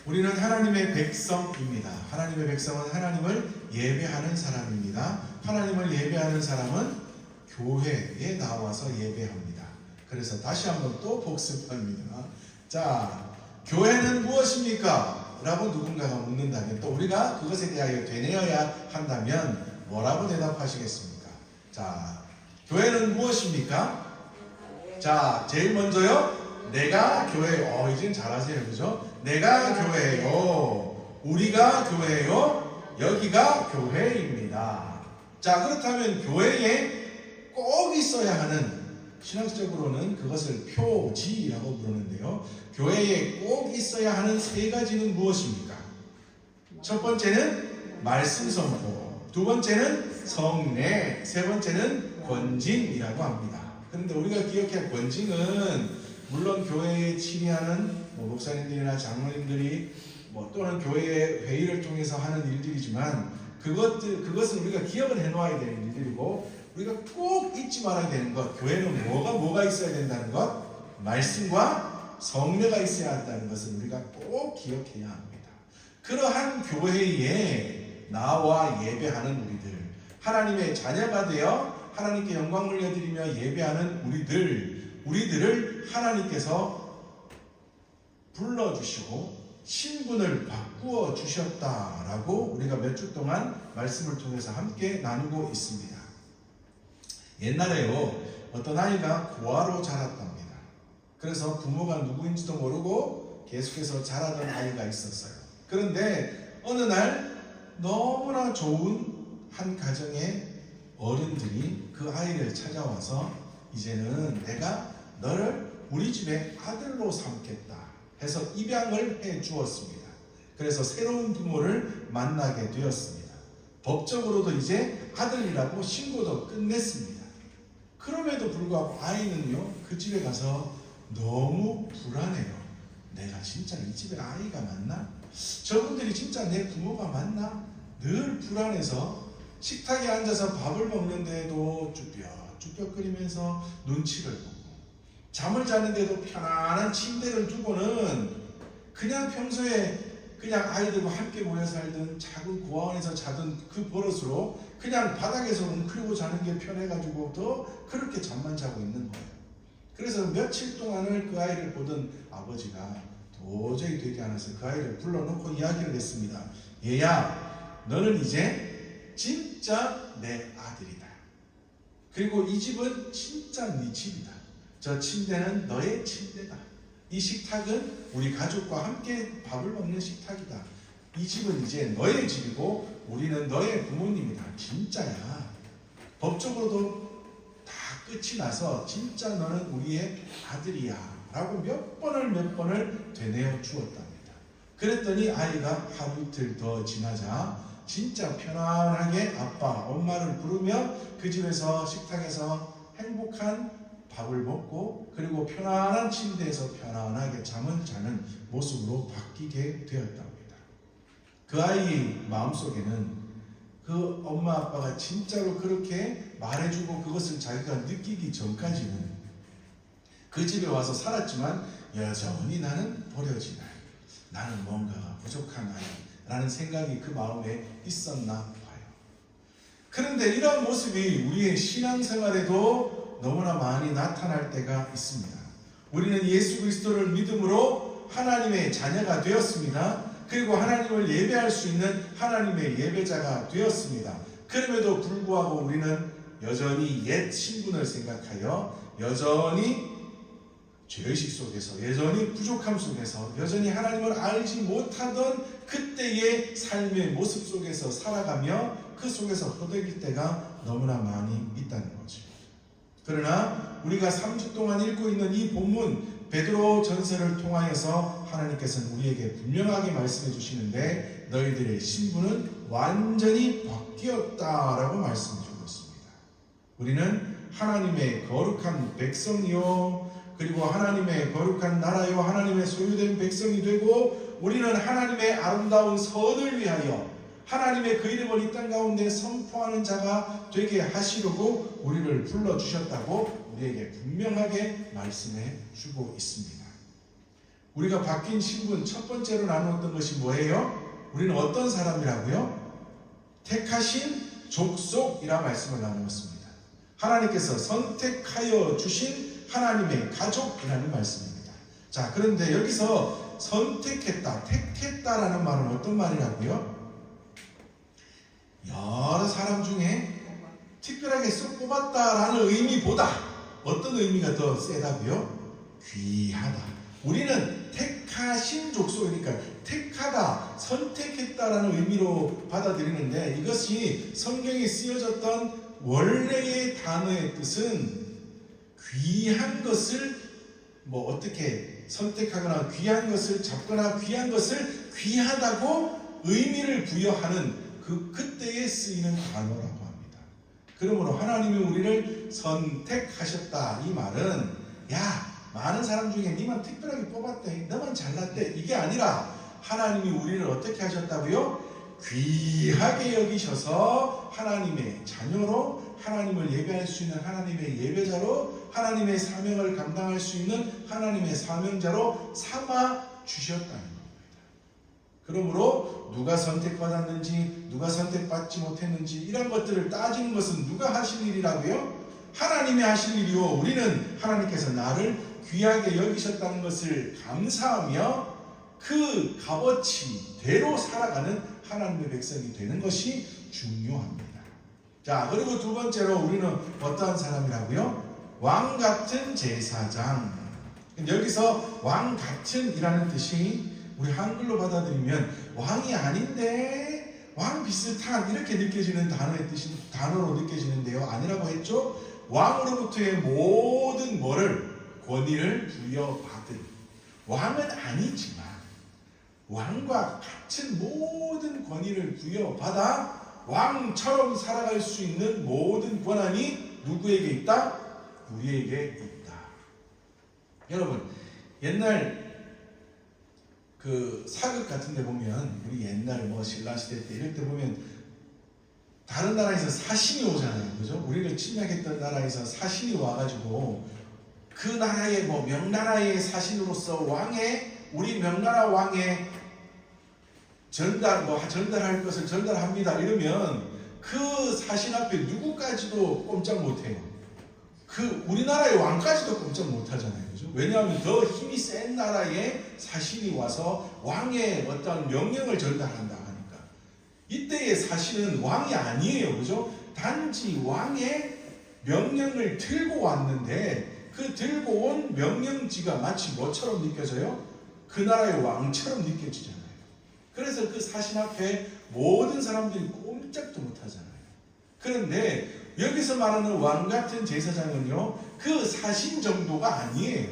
우리는 하나님의 백성입니다. 하나님의 백성은 하나님을 예배하는 사람입니다. 하나님을 예배하는 사람은 교회에 나와서 예배합니다. 그래서 다시 한번 또 복습합니다. 자, 교회는 무엇입니까? 라고 누군가가 묻는다면, 또 우리가 그것에 대하여 되뇌어야 한다면 뭐라고 대답하시겠습니까? 자, 교회는 무엇입니까? 자, 제일 먼저요, 내가 교회요. 이젠 잘하세요, 그죠? 내가 교회요, 우리가 교회요, 여기가 교회입니다. 자, 그렇다면 교회에 꼭 있어야 하는, 신학적으로는 그것을 표지라고 부르는데요, 교회에 꼭 있어야 하는 세 가지는 무엇입니까? 첫 번째는 말씀 선포, 두 번째는 성례, 세 번째는 권징이라고 합니다. 그런데 우리가 기억해야 권징은 물론 교회에 친의하는 목사님들이나 장로님들이 또는 교회의 회의를 통해서 하는 일들이지만, 그것은 우리가 기억을 해놓아야 되는 일들이고, 우리가 꼭 잊지 말아야 되는 것, 교회는 뭐가 있어야 된다는 것, 말씀과 성례가 있어야 한다는 것을 우리가 꼭 기억해야 합니다. 그러한 교회에 나와 예배하는 우리들, 하나님의 자녀가 되어 하나님께 영광 올려드리며 예배하는 우리들을 하나님께서 불러주시고 신분을 바꾸어 주셨다라고 우리가 몇 주 동안 말씀을 통해서 함께 나누고 있습니다. 옛날에요, 어떤 아이가 고아로 자랐답니다. 그래서 부모가 누구인지도 모르고 계속해서 자라던 아이가 있었어요. 그런데 어느 날 너무나 좋은 한 가정의 어른들이 그 아이를 찾아와서, 이제는 내가 너를 우리 집의 아들로 삼겠다 해서 입양을 해 주었습니다. 그래서 새로운 부모를 만나게 되었습니다. 법적으로도 이제 아들이라고 신고도 끝냈습니다. 그럼에도 불구하고 아이는요, 그 집에 가서 너무 불안해요. 내가 진짜 이 집에 아이가 맞나? 저분들이 진짜 내 부모가 맞나? 늘 불안해서 식탁에 앉아서 밥을 먹는데도 쭈뼛쭈뼛거리면서 눈치를 보고, 잠을 자는데도 편안한 침대를 두고는 그냥 평소에 그냥 아이들과 함께 모여 살던 작은 고아원에서 자던 그 버릇으로 그냥 바닥에서 웅크리고 자는 게 편해가지고 더 그렇게 잠만 자고 있는 거예요. 그래서 며칠 동안을 그 아이를 보던 아버지가 도저히 되지 않아서 그 아이를 불러놓고 이야기를 했습니다. 얘야, 너는 이제 진짜 내 아들이다. 그리고 이 집은 진짜 네 집이다. 저 침대는 너의 침대다. 이 식탁은 우리 가족과 함께 밥을 먹는 식탁이다. 이 집은 이제 너의 집이고 우리는 너의 부모님이다. 진짜야. 법적으로도 다 끝이 나서 진짜 너는 우리의 아들이야 라고 몇 번을 되뇌어 주었답니다. 그랬더니 아이가 하루 이틀 더 지나자 진짜 편안하게 아빠, 엄마를 부르며 그 집에서 식탁에서 행복한 밥을 먹고, 그리고 편안한 침대에서 편안하게 잠을 자는 모습으로 바뀌게 되었답니다. 그 아이 마음속에는 그 엄마 아빠가 진짜로 그렇게 말해주고 그것을 자기가 느끼기 전까지는 그 집에 와서 살았지만 여전히 나는 버려진 아이, 나는 뭔가가 부족한 아이 라는 생각이 그 마음에 있었나 봐요. 그런데 이런 모습이 우리의 신앙생활에도 너무나 많이 나타날 때가 있습니다. 우리는 예수 그리스도를 믿음으로 하나님의 자녀가 되었습니다. 그리고 하나님을 예배할 수 있는 하나님의 예배자가 되었습니다. 그럼에도 불구하고 우리는 여전히 옛 신분을 생각하여 여전히 죄의식 속에서, 여전히 부족함 속에서, 여전히 하나님을 알지 못하던 그때의 삶의 모습 속에서 살아가며 그 속에서 허덕일 때가 너무나 많이 있다는 거죠. 그러나 우리가 3주 동안 읽고 있는 이 본문 베드로 전서를 통하여서 하나님께서는 우리에게 분명하게 말씀해 주시는데, 너희들의 신분은 완전히 바뀌었다라고 말씀해 주고 있습니다. 우리는 하나님의 거룩한 백성이요, 그리고 하나님의 거룩한 나라요, 하나님의 소유된 백성이 되고, 우리는 하나님의 아름다운 선을 위하여 하나님의 그 이름을 이 땅 가운데 선포하는 자가 되게 하시려고 우리를 불러주셨다고 우리에게 분명하게 말씀해 주고 있습니다. 우리가 바뀐 신분 첫 번째로 나누었던 것이 뭐예요? 우리는 어떤 사람이라고요? 택하신 족속이라 말씀을 나누었습니다. 하나님께서 선택하여 주신 하나님의 가족이라는 말씀입니다. 자, 그런데 여기서 선택했다, 택했다라는 말은 어떤 말이라고요? 여러 사람 중에 특별하게 쏙 뽑았다라는 의미보다 어떤 의미가 더 세다고요? 귀하다. 우리는 택하신 족속이니까 택하다, 선택했다라는 의미로 받아들이는데, 이것이 성경에 쓰여졌던 원래의 단어의 뜻은 귀한 것을 어떻게 선택하거나 귀한 것을 잡거나 귀한 것을 귀하다고 의미를 부여하는 그때에 쓰이는 단어라고 합니다. 그러므로 하나님이 우리를 선택하셨다, 이 말은 많은 사람 중에 니만 특별하게 뽑았대, 너만 잘났대, 이게 아니라 하나님이 우리를 어떻게 하셨다고요? 귀하게 여기셔서 하나님의 자녀로, 하나님을 예배할 수 있는 하나님의 예배자로, 하나님의 사명을 감당할 수 있는 하나님의 사명자로 삼아 주셨다는 겁니다. 그러므로 누가 선택받았는지, 누가 선택받지 못했는지 이런 것들을 따지는 것은 누가 하실 일이라고요? 하나님이 하실 일이요. 우리는 하나님께서 나를 귀하게 여기셨다는 것을 감사하며 그 값어치대로 살아가는 하나님의 백성이 되는 것이 중요합니다. 자, 그리고 두 번째로 우리는 어떠한 사람이라고요? 왕 같은 제사장. 여기서 왕 같은 이라는 뜻이 우리 한글로 받아들이면 왕이 아닌데 왕 비슷한 이렇게 느껴지는 단어로 느껴지는데요, 아니라고 했죠? 왕으로부터의 모든 권위를 부여받은, 왕은 아니지만 왕과 같은 모든 권위를 부여받아 왕처럼 살아갈 수 있는 모든 권한이 누구에게 있다? 우리에게 있다. 여러분, 옛날 그 사극 같은 데 보면, 우리 옛날 신라시대 때 이럴 때 보면 다른 나라에서 사신이 오잖아요. 그죠? 우리를 침략했던 나라에서 사신이 와가지고 그 나라의 명나라의 사신으로서 우리 명나라 왕의 전달할 것을 전달합니다. 이러면 그 사신 앞에 누구까지도 꼼짝 못해요. 우리나라의 왕까지도 꼼짝 못하잖아요. 그죠? 왜냐하면 더 힘이 센 나라의 사신이 와서 왕의 어떤 명령을 전달한다 하니까. 이때의 사신은 왕이 아니에요. 그죠? 단지 왕의 명령을 들고 왔는데, 그 들고 온 명령지가 마치 뭐처럼 느껴져요? 그 나라의 왕처럼 느껴지잖아요. 그래서 그 사신 앞에 모든 사람들이 꼼짝도 못하잖아요. 그런데 여기서 말하는 왕 같은 제사장은요, 그 사신 정도가 아니에요.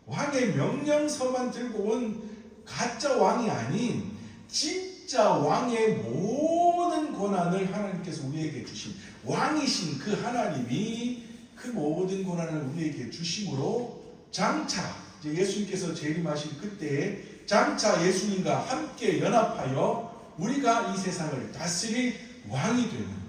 왕의 명령서만 들고 온 가짜 왕이 아닌 진짜 왕의 모든 권한을 하나님께서 우리에게 주신 왕이신 그 하나님이 그 모든 권한을 우리에게 주심으로 장차 예수님께서 재림하실 그때에 장차 예수님과 함께 연합하여 우리가 이 세상을 다스릴 왕이 되는,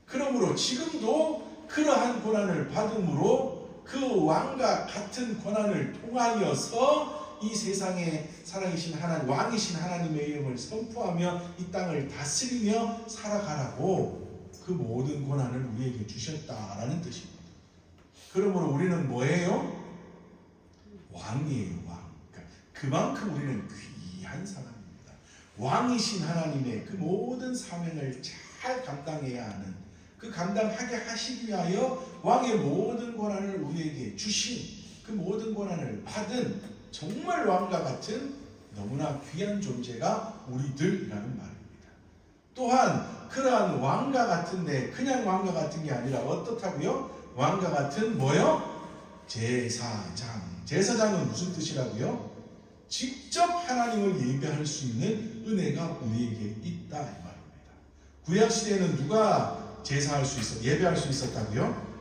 그러므로 지금도 그러한 권한을 받음으로 그 왕과 같은 권한을 통하여서 이 세상에 살아계신 하나님, 왕이신 하나님의 이름을 선포하며 이 땅을 다스리며 살아가라고 그 모든 권한을 우리에게 주셨다라는 뜻입니다. 그러므로 우리는 뭐예요? 왕이에요, 왕. 그러니까 그만큼 우리는 귀한 사람입니다. 왕이신 하나님의 그 모든 사명을 잘 감당해야 하는, 그 감당하게 하시기 위하여 왕의 모든 권한을 우리에게 주신, 그 모든 권한을 받은 정말 왕과 같은 너무나 귀한 존재가 우리들이라는 말입니다. 또한 그러한 왕과 같은데 그냥 왕과 같은 게 아니라 어떻다고요? 왕과 같은 뭐요? 제사장. 제사장은 무슨 뜻이라고요? 직접 하나님을 예배할 수 있는 은혜가 우리에게 있다, 이 말입니다. 구약시대에는 누가 제사할 수 있어, 예배할 수 있었다고요?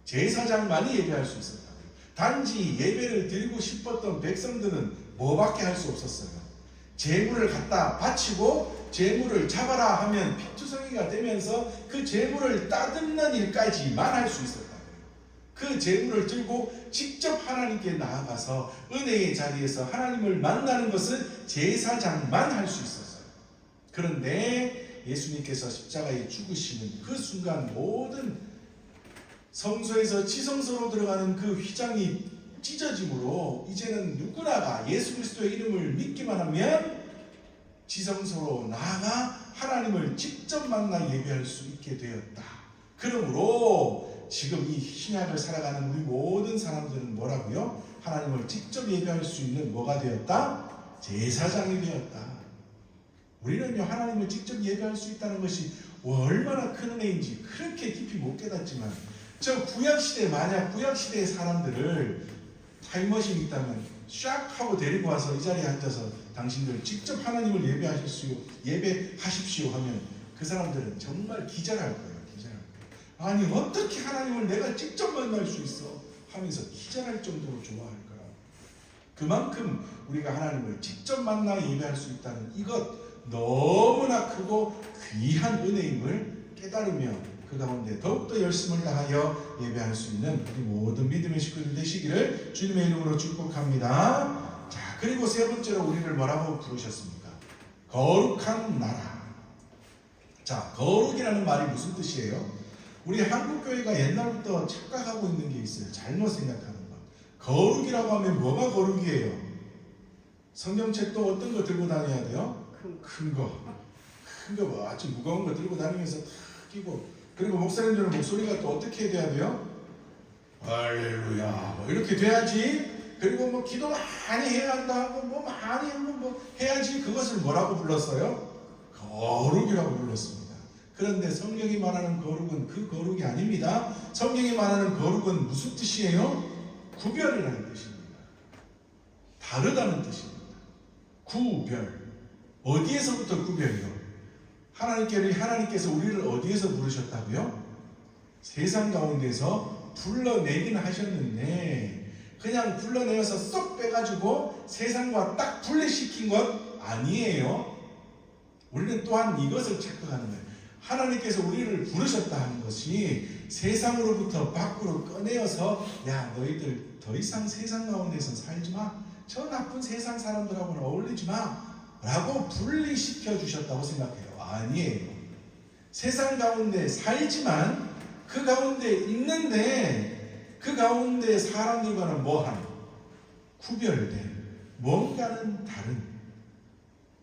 제사장만이 예배할 수 있었다고요. 단지 예배를 드리고 싶었던 백성들은 뭐밖에 할 수 없었어요. 제물을 갖다 바치고 제물을 잡아라 하면 피투성이가 되면서 그 제물을 따듬는 일까지만 할 수 있었다고요. 그 제물을 들고 직접 하나님께 나아가서 은혜의 자리에서 하나님을 만나는 것은 제사장만 할 수 있었어요. 그런데 예수님께서 십자가에 죽으시는 그 순간 모든 성소에서 지성소로 들어가는 그 휘장이 찢어짐으로 이제는 누구나가 예수 그리스도의 이름을 믿기만 하면 지성소로 나아가 하나님을 직접 만나 예배할 수 있게 되었다. 그러므로 지금 이 신약을 살아가는 우리 모든 사람들은 뭐라고요? 하나님을 직접 예배할 수 있는 뭐가 되었다? 제사장이 되었다. 우리는요, 하나님을 직접 예배할 수 있다는 것이 얼마나 큰 은혜인지 그렇게 깊이 못 깨닫지만, 저 구약시대, 만약 구약시대의 사람들을 타임머신이 있다면 샥 하고 데리고 와서 이 자리에 앉아서 당신들 직접 하나님을 예배하십시오 하면 그 사람들은 정말 기절할 거예요. 아니 어떻게 하나님을 내가 직접 만날 수 있어? 하면서 기절할 정도로 좋아할 거야. 그만큼 우리가 하나님을 직접 만나 예배할 수 있다는 이것 너무나 크고 귀한 은혜임을 깨달으며 그 가운데 더욱더 열심을 다하여 예배할 수 있는 우리 모든 믿음의 식구들 되시기를 주님의 이름으로 축복합니다. 자, 그리고 세 번째로 우리를 뭐라고 부르셨습니까? 거룩한 나라. 자, 거룩이라는 말이 무슨 뜻이에요? 우리 한국교회가 옛날부터 착각하고 있는 게 있어요. 잘못 생각하는 것. 거룩이라고 하면 뭐가 거룩이에요? 성경책도 어떤 거 들고 다녀야 돼요? 큰 거. 큰 거 뭐 아주 무거운 거 들고 다니면서 끼고, 그리고 목사님들은 목소리가 또 어떻게 돼야 돼요? 할렐루야 뭐 이렇게 돼야지. 그리고 뭐 기도 많이 해야 한다고 뭐 많이 하면 뭐 해야지. 그것을 뭐라고 불렀어요? 거룩이라고 불렀습니다. 그런데 성경이 말하는 거룩은 그 거룩이 아닙니다. 성경이 말하는 거룩은 무슨 뜻이에요? 구별이라는 뜻입니다. 다르다는 뜻입니다. 구별. 어디에서부터 구별이요? 하나님께서 우리를 어디에서 부르셨다고요? 세상 가운데서 불러내긴 하셨는데 그냥 불러내어서 쏙 빼가지고 세상과 딱 분리시킨 것 아니에요. 우리는 또한 이것을 착각하는 거예요. 하나님께서 우리를 부르셨다 하는 것이 세상으로부터 밖으로 꺼내어서 야 너희들 더 이상 세상 가운데서 살지 마. 저 나쁜 세상 사람들하고는 어울리지 마. 라고 분리시켜 주셨다고 생각해요. 아니에요. 세상 가운데 살지만 그 가운데 있는데 그 가운데 사람들과는 뭐한 구별된 뭔가는 다른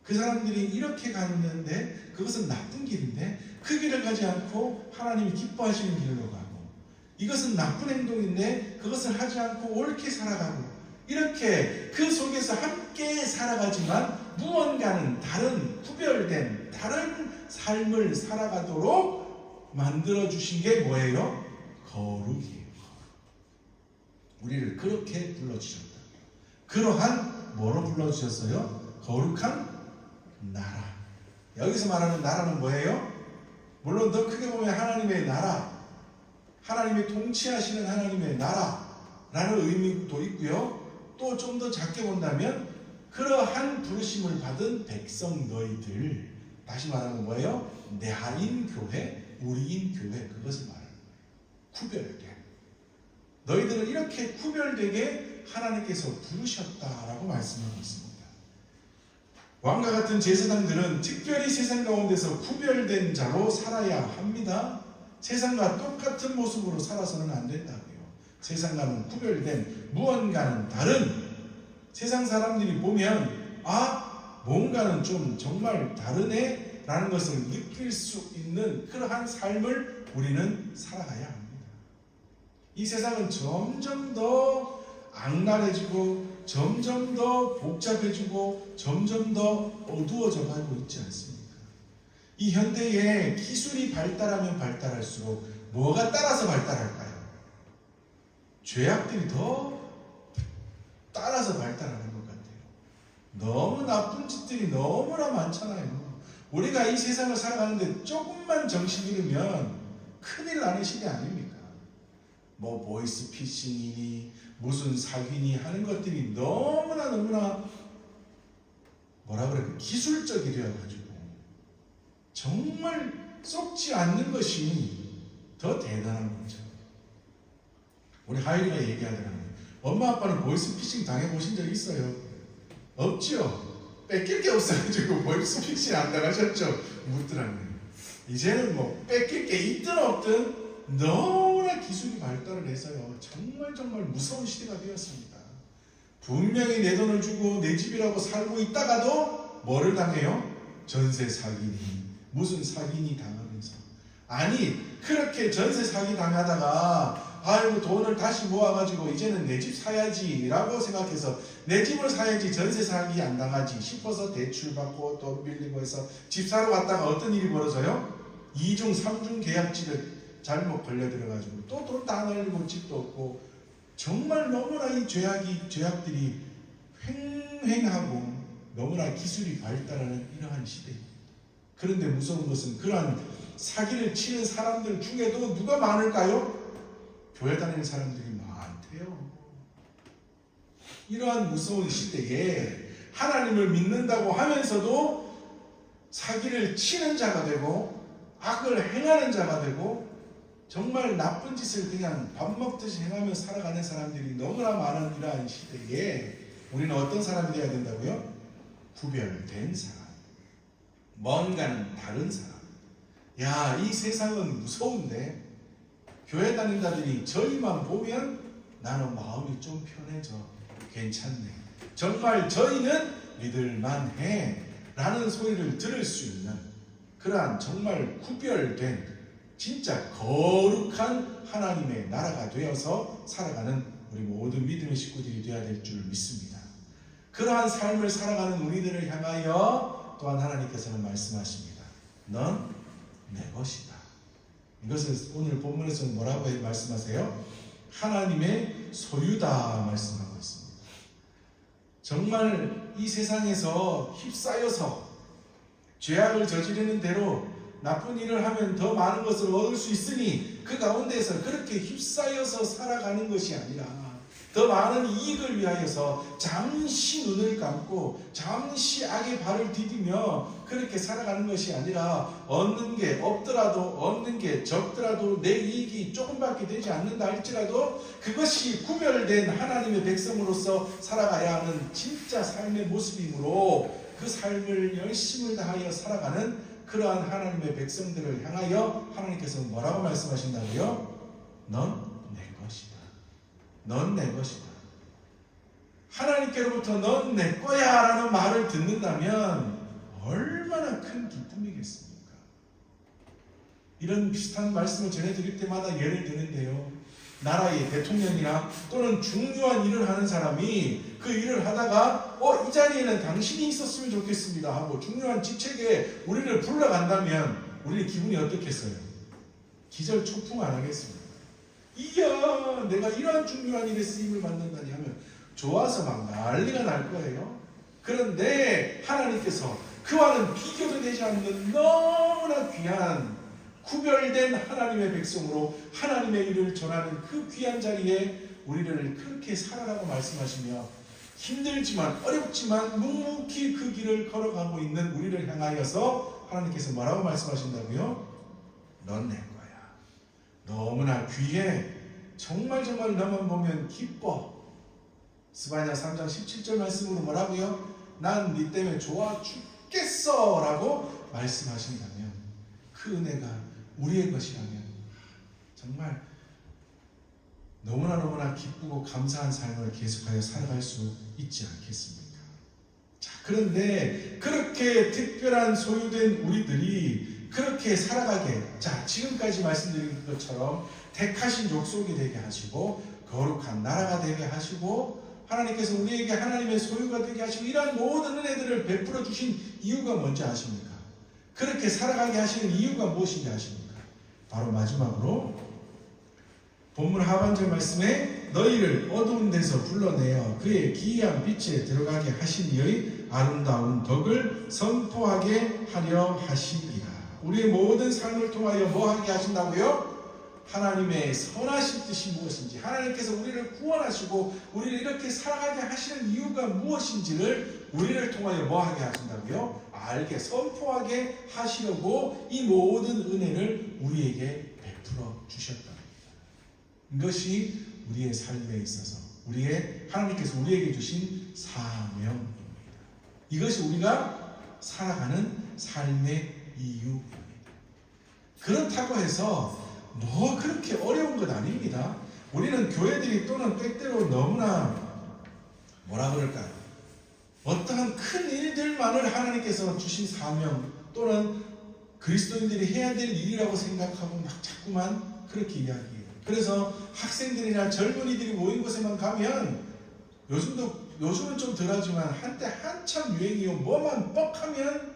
그 사람들이 이렇게 갔는데 그것은 나쁜 길인데 그 길을 가지 않고 하나님이 기뻐하시는 길로 가고 이것은 나쁜 행동인데 그것을 하지 않고 옳게 살아가고 이렇게 그 속에서 함께 살아가지만 무언가는 다른 구별된 다른 삶을 살아가도록 만들어주신 게 뭐예요? 거룩이에요. 우리를 그렇게 불러주셨다. 그러한 뭐로 불러주셨어요? 거룩한 나라. 여기서 말하는 나라는 뭐예요? 물론 더 크게 보면 하나님의 나라, 하나님의 통치하시는 하나님의 나라라는 의미도 있고요. 또 좀 더 작게 본다면 그러한 부르심을 받은 백성 너희들, 다시 말하면 뭐예요? 내하인 교회, 우리인 교회, 그것을 말하는 거예요. 구별된. 너희들은 이렇게 구별되게 하나님께서 부르셨다라고 말씀하고 있습니다. 왕과 같은 제사장들은 특별히 세상 가운데서 구별된 자로 살아야 합니다. 세상과 똑같은 모습으로 살아서는 안 된다고요. 세상과는 구별된 무언가는 다른 세상 사람들이 보면 뭔가는 좀 정말 다르네 라는 것을 느낄 수 있는 그러한 삶을 우리는 살아가야 합니다. 이 세상은 점점 더 악랄해지고 점점 더 복잡해지고 점점 더 어두워져 가고 있지 않습니까? 이 현대에 기술이 발달하면 발달할수록 뭐가 따라서 발달할까요? 죄악들이 더 따라서 발달하는 것 같아요. 너무 나쁜 짓들이 너무나 많잖아요. 우리가 이 세상을 살아가는데 조금만 정신 잃으면 큰일 나는 시대 아닙니까? 뭐 보이스피싱이니 무슨 사기니 하는 것들이 너무나 뭐라 그럴까 기술적이 되어가지고 정말 썩지 않는 것이 더 대단한 거죠. 우리 하율이가 얘기하더라고요. 엄마 아빠는 보이스피싱 당해보신 적 있어요? 없죠? 뺏길 게 없어가지고 보이스피싱 안 당하셨죠? 묻더라고요. 이제는 뭐 뺏길 게 있든 없든 너무나 기술이 발달을 해서요. 정말 무서운 시대가 되었습니다. 분명히 내 돈을 주고 내 집이라고 살고 있다가도 뭐를 당해요? 전세 사기니 무슨 사기니 당하면서. 아니 그렇게 전세 사기 당하다가 아이고 돈을 다시 모아가지고 이제는 내 집 사야지 라고 생각해서 내 집을 사야지 전세 사기 안 당하지 싶어서 대출받고 돈 빌리고 해서 집 사러 갔다가 어떤 일이 벌어져요? 2중 3중 계약직을 잘못 걸려들어가지고 또 돈 다 날리고 집도 없고 정말 너무나 이 죄악들이 횡행하고 너무나 기술이 발달하는 이러한 시대입니다. 그런데 무서운 것은 그러한 사기를 치는 사람들 중에도 누가 많을까요? 교회 다니는 사람들이 많대요. 이러한 무서운 시대에 하나님을 믿는다고 하면서도 사기를 치는 자가 되고 악을 행하는 자가 되고 정말 나쁜 짓을 그냥 밥 먹듯이 행하며 살아가는 사람들이 너무나 많은 이러한 시대에 우리는 어떤 사람이 되어야 된다고요? 구별된 사람, 뭔가는 다른 사람. 야, 이 세상은 무서운데 교회 다니는 자들이 저희만 보면 나는 마음이 좀 편해져. 괜찮네. 정말 저희는 믿을만해 라는 소리를 들을 수 있는 그러한 정말 구별된 진짜 거룩한 하나님의 나라가 되어서 살아가는 우리 모든 믿음의 식구들이 되어야 될 줄 믿습니다. 그러한 삶을 살아가는 우리들을 향하여 또한 하나님께서는 말씀하십니다. 넌 내 것이다. 이것을 오늘 본문에서 뭐라고 말씀하세요? 하나님의 소유다 말씀하고 있습니다. 정말 이 세상에서 휩싸여서 죄악을 저지르는 대로 나쁜 일을 하면 더 많은 것을 얻을 수 있으니 그 가운데서 그렇게 휩싸여서 살아가는 것이 아니라 더 많은 이익을 위하여서 잠시 눈을 감고 잠시 악의 발을 디디며 그렇게 살아가는 것이 아니라 얻는 게 없더라도 얻는 게 적더라도 내 이익이 조금밖에 되지 않는다 할지라도 그것이 구별된 하나님의 백성으로서 살아가야 하는 진짜 삶의 모습이므로 그 삶을 열심을 다하여 살아가는 그러한 하나님의 백성들을 향하여 하나님께서 뭐라고 말씀하신다고요? 넌 내 것이다. 넌 내 것이다. 하나님께로부터 넌 내 거야 라는 말을 듣는다면 얼마나 큰 기쁨이겠습니까? 이런 비슷한 말씀을 전해드릴 때마다 예를 드는데요. 나라의 대통령이나 또는 중요한 일을 하는 사람이 그 일을 하다가 이 자리에는 당신이 있었으면 좋겠습니다 하고 중요한 직책에 우리를 불러간다면 우리의 기분이 어떻겠어요? 기절초풍 안 하겠습니다. 이야 내가 이러한 중요한 일에 쓰임을 받는다니 하면 좋아서 막 난리가 날 거예요. 그런데 하나님께서 그와는 비교도 되지 않는 너무나 귀한 구별된 하나님의 백성으로 하나님의 일을 전하는 그 귀한 자리에 우리를 그렇게 살아라고 말씀하시며 힘들지만 어렵지만 묵묵히 그 길을 걸어가고 있는 우리를 향하여서 하나님께서 뭐라고 말씀하신다고요? 넌 내 거야. 너무나 귀해. 정말 너만 보면 기뻐. 스바냐 3장 17절 말씀으로 뭐라고요? 난 네 때문에 좋아 죽겠어 라고 말씀하신다면 그 은혜가 우리의 것이라면 정말 너무나 기쁘고 감사한 삶을 계속하여 살아갈 수 있지 않겠습니까? 자, 그런데 그렇게 특별한 소유된 우리들이 그렇게 살아가게, 자, 지금까지 말씀드린 것처럼 택하신 족속이 되게 하시고 거룩한 나라가 되게 하시고 하나님께서 우리에게 하나님의 소유가 되게 하시고 이러한 모든 은혜들을 베풀어 주신 이유가 뭔지 아십니까? 그렇게 살아가게 하시는 이유가 무엇인지 아십니까? 바로 마지막으로 본문 하반절 말씀에 너희를 어두운 데서 불러내어 그의 기이한 빛에 들어가게 하신 이의 아름다운 덕을 선포하게 하려 하시니라. 우리의 모든 삶을 통하여 뭐 하게 하신다고요? 하나님의 선하신 뜻이 무엇인지, 하나님께서 우리를 구원하시고 우리를 이렇게 살아가게 하시는 이유가 무엇인지를 우리를 통하여 뭐 하게 하신다고요? 알게, 선포하게 하시려고 이 모든 은혜를 우리에게 베풀어 주셨다. 이것이 우리의 삶에 있어서 하나님께서 우리에게 주신 사명입니다. 이것이 우리가 살아가는 삶의 이유입니다. 그렇다고 해서 그렇게 어려운 것 아닙니다. 우리는 교회들이 또는 때때로 너무나 뭐라 그럴까요? 어떠한 큰 일들만을 하나님께서 주신 사명 또는 그리스도인들이 해야 될 일이라고 생각하고 막 자꾸만 그렇게 이야기해요. 그래서 학생들이나 젊은이들이 모인 곳에만 가면 요즘은 좀 덜하지만 한때 한참 유행이요. 뭐만 뻑하면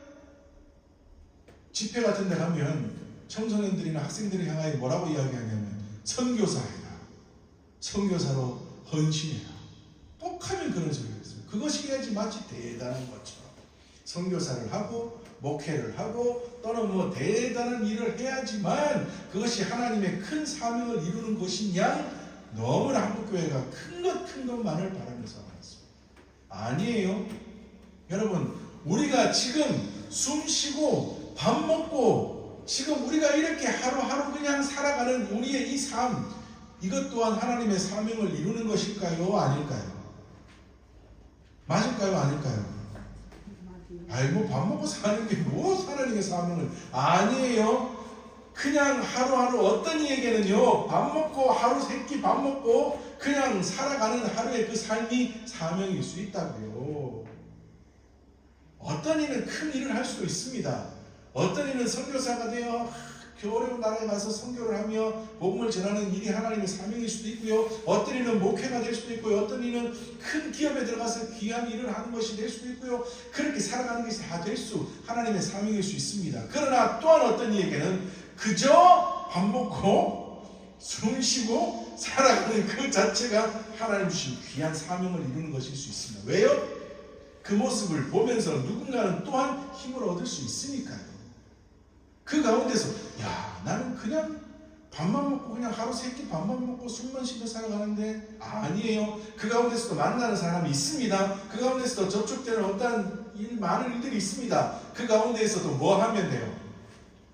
집회 같은 데 가면 청소년들이나 학생들을 향하여 뭐라고 이야기하냐면 선교사해라. 선교사로 헌신해라. 뻑하면 그런 소리를 했어요. 그것이 해야지 마치 대단한 것처럼 선교사를 하고 목회를 하고 또는 대단한 일을 해야지만 그것이 하나님의 큰 사명을 이루는 것이냐 너무나 한국교회가 큰 것만을 바라면서 말했습니다. 아니에요. 여러분 우리가 지금 숨 쉬고 밥 먹고 지금 우리가 이렇게 하루하루 그냥 살아가는 우리의 이 삶 이것 또한 하나님의 사명을 이루는 것일까요? 아닐까요? 맞을까요? 아닐까요? 밥 먹고 사는 게 하나님의 사명을 아니에요. 그냥 하루하루 어떤 이에게는요 밥 먹고 하루 세끼 밥 먹고 그냥 살아가는 하루의 그 삶이 사명일 수 있다고요. 어떤 이는 큰 일을 할 수도 있습니다. 어떤 이는 선교사가 되어 어려운 나라에 가서 선교를 하며 복음을 전하는 일이 하나님의 사명일 수도 있고요. 어떤 이는 목회가 될 수도 있고요. 어떤 이는 큰 기업에 들어가서 귀한 일을 하는 것이 될 수도 있고요. 그렇게 살아가는 것이 다 될 수 하나님의 사명일 수 있습니다. 그러나 또한 어떤 이에게는 그저 밥 먹고 숨 쉬고 살아가는 그 자체가 하나님 주신 귀한 사명을 이루는 것일 수 있습니다. 왜요? 그 모습을 보면서 누군가는 또한 힘을 얻을 수 있으니까요. 그 가운데서 나는 그냥 밥만 먹고 그냥 하루 세끼 밥만 먹고 숨만 쉬며 살아가는데 아니에요. 그 가운데서도 만나는 사람이 있습니다. 그 가운데서도 접촉되는 어떠한 많은 일들이 있습니다. 그 가운데에서도 뭐 하면 돼요?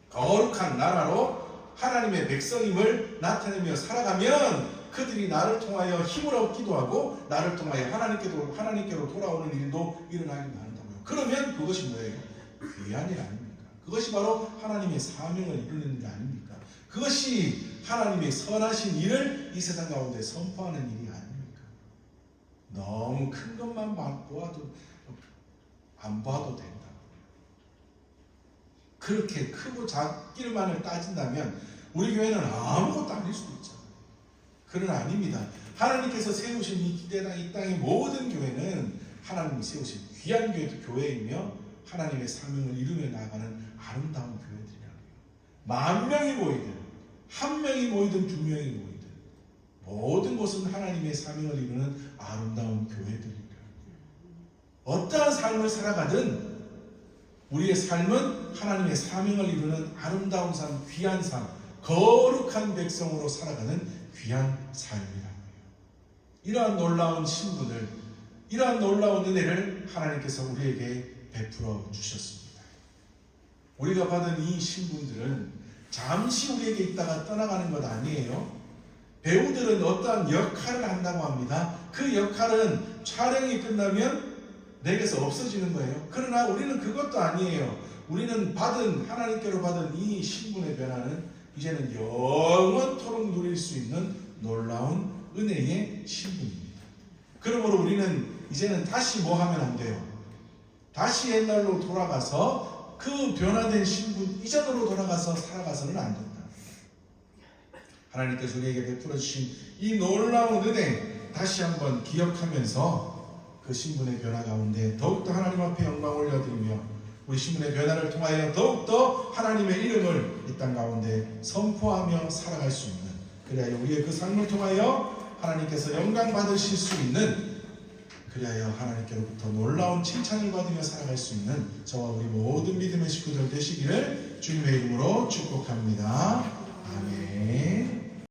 거룩한 나라로 하나님의 백성임을 나타내며 살아가면 그들이 나를 통하여 힘을 얻기도 하고 나를 통하여 하나님께로 돌아오는 일도 일어나기도 한다고요. 그러면 그것이 뭐예요? 귀한 일 아닙니까? 그것이 바로 하나님의 사명을 이루는 일 아닙니까? 그것이 하나님의 선하신 일을 이 세상 가운데 선포하는 일이 아닙니까? 너무 큰 것만 보아도 안 봐도 된다. 그렇게 크고 작기만을 따진다면 우리 교회는 아무것도 아닐 수도 있잖아요. 그러나 아닙니다. 하나님께서 세우신 이 땅의 모든 교회는 하나님이 세우신 귀한 교회이며 하나님의 사명을 이루며 나아가는 아름다운 교회들이라고요. 10,000명이 모이든 1명이 모이든 2명이 모이든 모든 곳은 하나님의 사명을 이루는 아름다운 교회들이라고요. 어떠한 삶을 살아가든 우리의 삶은 하나님의 사명을 이루는 아름다운 삶, 귀한 삶, 거룩한 백성으로 살아가는 귀한 삶이라고요. 이러한 놀라운 신분을, 이러한 놀라운 은혜를 하나님께서 우리에게 베풀어 주셨습니다. 우리가 받은 이 신분들은 잠시 우리에게 있다가 떠나가는 것 아니에요. 배우들은 어떠한 역할을 한다고 합니다. 그 역할은 촬영이 끝나면 내게서 없어지는 거예요. 그러나 우리는 그것도 아니에요. 우리는 하나님께로 받은 이 신분의 변화는 이제는 영원토록 누릴 수 있는 놀라운 은혜의 신분입니다. 그러므로 우리는 이제는 다시 뭐 하면 안 돼요? 다시 옛날로 돌아가서 그 변화된 신분 이전으로 돌아가서 살아가서는 안 된다. 하나님께서 우리에게 베풀어 주신 이 놀라운 은혜 다시 한번 기억하면서 그 신분의 변화 가운데 더욱더 하나님 앞에 영광 올려드리며 우리 신분의 변화를 통하여 더욱더 하나님의 이름을 이 땅 가운데 선포하며 살아갈 수 있는, 그래야 우리의 그 삶을 통하여 하나님께서 영광 받으실 수 있는, 그리하여 하나님께로부터 놀라운 칭찬을 받으며 살아갈 수 있는 저와 우리 모든 믿음의 식구들 되시기를 주님의 이름으로 축복합니다. 아멘.